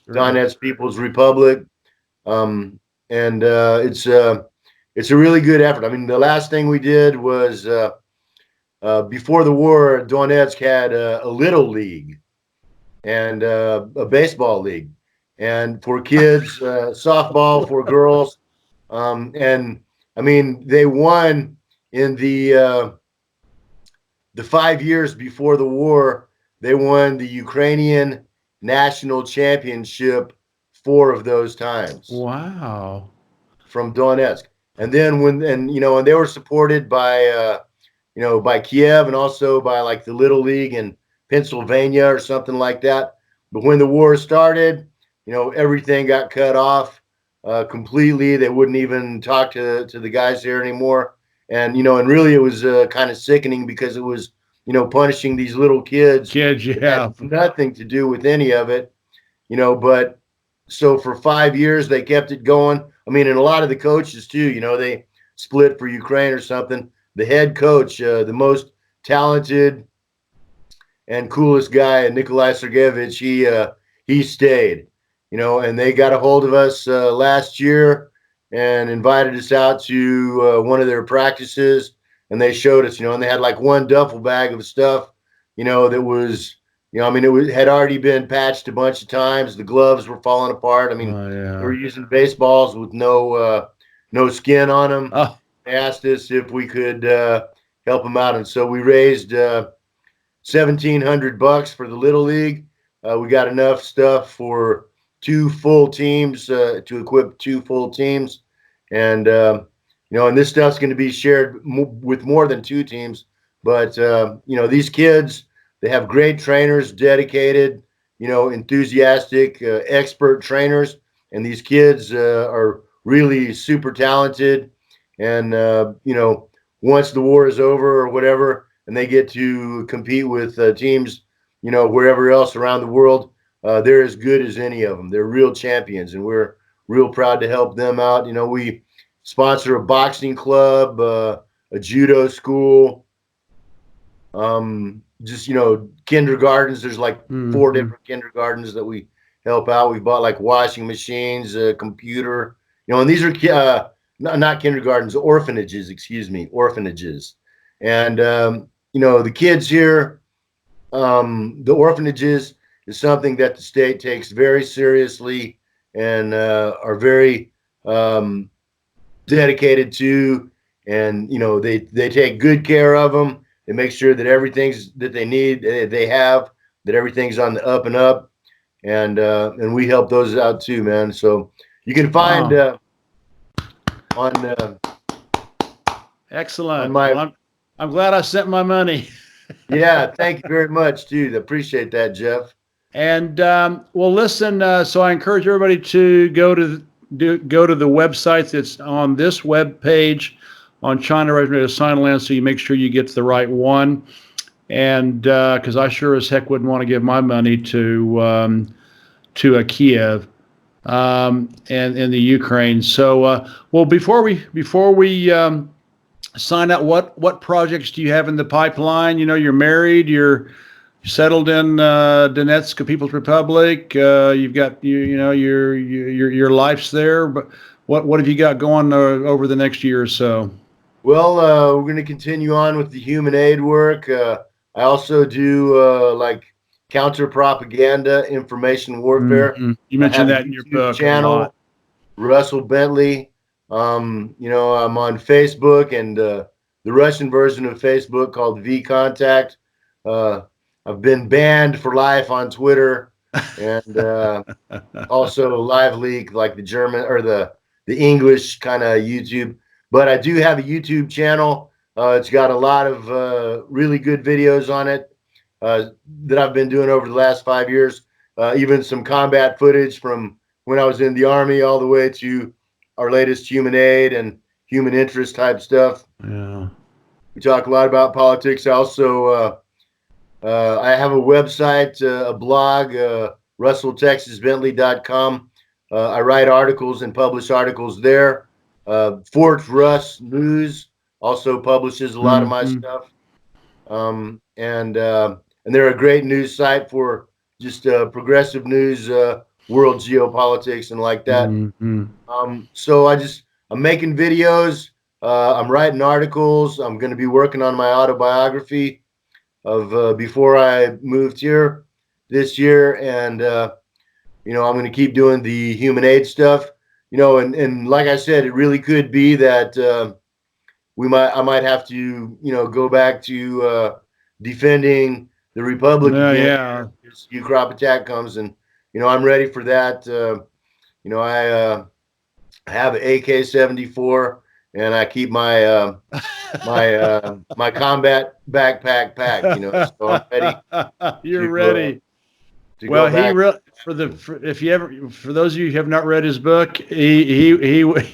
Speaker 2: Donetsk People's Republic. It's a really good effort. I mean, the last thing we did was before the war, Donetsk had a little league and a baseball league, and for kids, softball for girls. And I mean, they won in the 5 years before the war. They won the Ukrainian national championship 4 of those times.
Speaker 1: Wow!
Speaker 2: From Donetsk, and then and they were supported by by Kiev and also by like the Little League in Pennsylvania or something like that. But when the war started, everything got cut off completely. They wouldn't even talk to the guys there anymore. And and really it was kind of sickening because it was punishing these little kids.
Speaker 1: Yeah,
Speaker 2: had nothing to do with any of it. But so for 5 years they kept it going. I mean, and a lot of the coaches too. They split for Ukraine or something. The head coach, the most talented and coolest guy, Nikolai Sergeyevich, he stayed, and they got a hold of us last year and invited us out to one of their practices, and they showed us, and they had like one duffel bag of stuff, that was, I mean, had already been patched a bunch of times. The gloves were falling apart. I mean, they were using baseballs with no skin on them.
Speaker 1: Oh.
Speaker 2: They asked us if we could help them out, and so we raised $1,700 for the Little League. We got enough stuff for 2 full teams to equip 2 full teams, and and this stuff's going to be shared with more than 2 teams. But these kids, they have great trainers, dedicated, enthusiastic, expert trainers, and these kids are really super talented. And once the war is over or whatever, and they get to compete with teams, wherever else around the world, they're as good as any of them. They're real champions, and we're real proud to help them out. We sponsor a boxing club, a judo school, just kindergartens. There's like 4 different kindergartens that we help out. We bought like washing machines, a computer, and these are not kindergartens, orphanages, excuse me, orphanages. And, the kids here, the orphanages is something that the state takes very seriously and are very dedicated to. And, they take good care of them. They make sure that everything's that they need, they have, that everything's on the up and up. And we help those out too, man. So you can find on
Speaker 1: excellent.
Speaker 2: on my
Speaker 1: Well, I'm glad I sent my money.
Speaker 2: yeah, thank you very much, dude. Appreciate that, Jeff.
Speaker 1: And well, listen. So I encourage everybody to go to the website that's on this web page on China Regimented Assigned Land, so you make sure you get to the right one. And because I sure as heck wouldn't want to give my money to Kiev and in the Ukraine. So well, before we sign out, what projects do you have in the pipeline? You're married, you're settled in Donetsk People's Republic. You've got your life's there. But what have you got going over the next year or so?
Speaker 2: Well, we're going to continue on with the human aid work. I also do like counter propaganda, information warfare.
Speaker 1: Mm-hmm. You mentioned that in your book
Speaker 2: channel,
Speaker 1: a lot.
Speaker 2: Russell Bentley. I'm on Facebook and the Russian version of Facebook called VKontakte. I've been banned for life on Twitter and also Live Leak, like the German or the English kind of YouTube. But I do have a YouTube channel. It's got a lot of really good videos on it that I've been doing over the last 5 years. Even some combat footage from when I was in the Army all the way to our latest human aid and human interest type stuff.
Speaker 1: Yeah.
Speaker 2: We talk a lot about politics. I also I have a website, a blog, russelltexasbentley.com. I write articles and publish articles there. Fort Russ News also publishes a lot of my stuff. And they're a great news site for just progressive news, world geopolitics and like that. So I'm making videos. I'm writing articles. I'm going to be working on my autobiography of before I moved here this year. And, I'm going to keep doing the human aid stuff, and like I said, it really could be that I might have to, go back to defending the Republic again. This crop attack comes, and I'm ready for that. I have an AK-74, and I keep my my combat backpack packed. So I'm ready.
Speaker 1: You're ready. Well, he really for those of you who have not read his book, he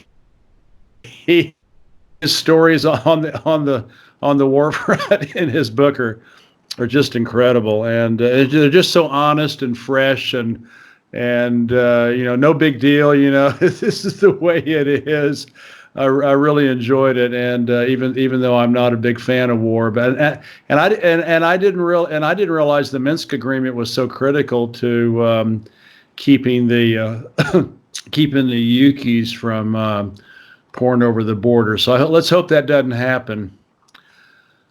Speaker 1: his stories on the war front in his book are just incredible, and they're just so honest and fresh and no big deal. This is the way it is. I really enjoyed it, and even though I'm not a big fan of war, but I didn't realize the Minsk agreement was so critical to keeping the keeping the Ukis from pouring over the border. So let's hope that doesn't happen,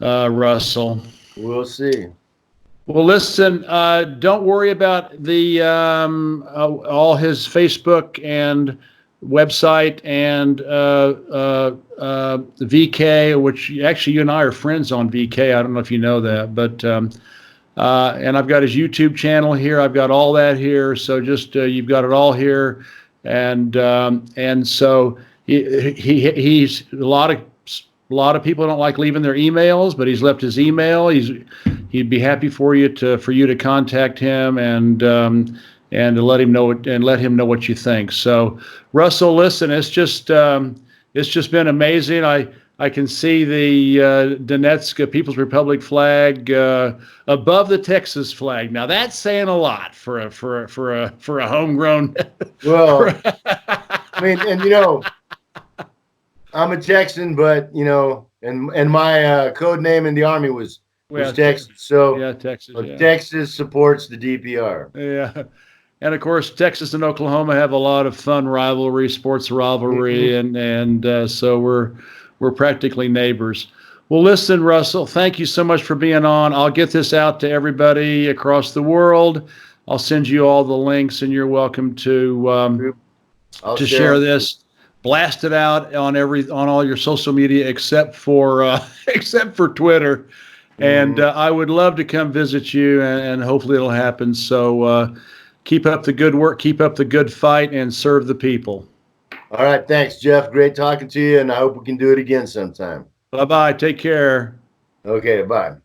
Speaker 1: Russell.
Speaker 2: We'll see.
Speaker 1: Well, listen, don't worry about the all his Facebook and website and VK, which actually you and I are friends on VK. I don't know if you know that, but and I've got his YouTube channel here. I've got all that here. So just you've got it all here, and so he's a lot of people don't like leaving their emails, but he's left his email. He'd be happy for you to contact him and to let him know what you think. So Russell, listen, it's just been amazing. I can see the Donetsk People's Republic flag above the Texas flag. Now that's saying a lot for a homegrown.
Speaker 2: Well, I mean, and I'm a Texan, but and my code name in the Army was Texas. So
Speaker 1: yeah, Texas.
Speaker 2: Texas supports the DPR.
Speaker 1: Yeah. And of course, Texas and Oklahoma have a lot of fun rivalry, sports rivalry, and so we're practically neighbors. Well, listen, Russell, thank you so much for being on. I'll get this out to everybody across the world. I'll send you all the links, and you're welcome to share this. Blast it out on all your social media except for except for Twitter. And I would love to come visit you, and hopefully it'll happen. So keep up the good work, keep up the good fight, and serve the people.
Speaker 2: All right, thanks, Jeff. Great talking to you, and I hope we can do it again sometime.
Speaker 1: Bye-bye. Take care.
Speaker 2: Okay, bye.